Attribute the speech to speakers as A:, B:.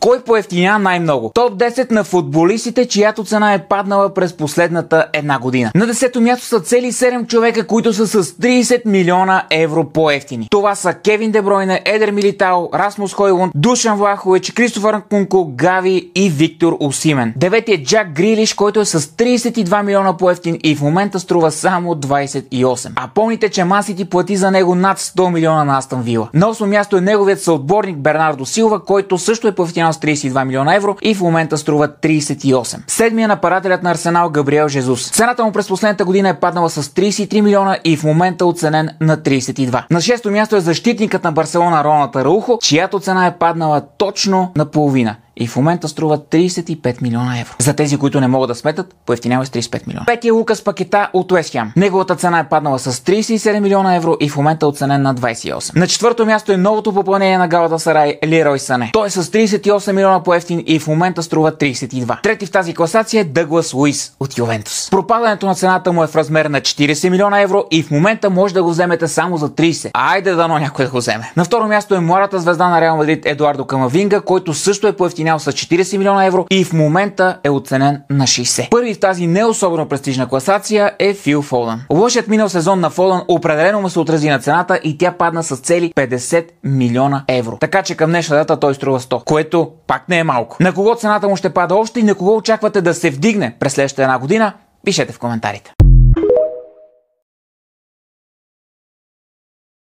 A: Кой поевтиня най-много? Топ 10 на футболистите, чиято цена е паднала през последната една година. На 10-то място са цели 7 човека, които са с 30 милиона евро по-евтини. Това са Кевин Де Бройне, Едер Милитао, Расмус Хойлунд, Душан Влахович, Кристофър Нкунку, Гави и Виктор Осимен. Девети е Джак Грилиш, който е с 32 милиона по-евтин и в момента струва само 28. А помните, че Ман Сити плати за него над 100 милиона на Астън Вила. На 8 място е неговият съотборник Бернардо Силва, който също е поевтинял с 32 милиона евро и в момента струва 38. Седмият нападателят на Арсенал Габриел Жезус. Цената му през последната година е паднала с 33 милиона и в момента оценен на 32. На 6-то място е защитникът на Барселона Роналд Араухо, чиято цена е паднала точно на половина и в момента струва 35 милиона евро. За тези, които не могат да сметат, поевтинява с 35 милиона. Пети е Лукас Пакета от Уест Хем. Неговата цена е паднала с 37 милиона евро и в момента оценен на 28. На 4-то място е новото попълнение на Галатасарай Лерой Сане. Той е с 38 милиона по-евтин и в момента струва 32. Трети в тази класация е Дъглас Луис от Ювентус. Пропадането на цената му е в размер на 40 милиона евро и в момента може да го вземете само за 30. Айде дано някой да го вземе. На второ място е младата звезда на Реал Мадрид Едуардо Камавинга, който също е поевтинял с 40 милиона евро и в момента е оценен на 60. Първи в тази не особено престижна класация е Фил Фодън. Лошият минал сезон на Фодън определено му се отрази на цената и тя падна с цели 50 милиона евро. Така че към днешна дата той струва 100, което пак не е малко. На кого цената му ще пада още и на кого очаквате да се вдигне през следващата една година? Пишете в коментарите.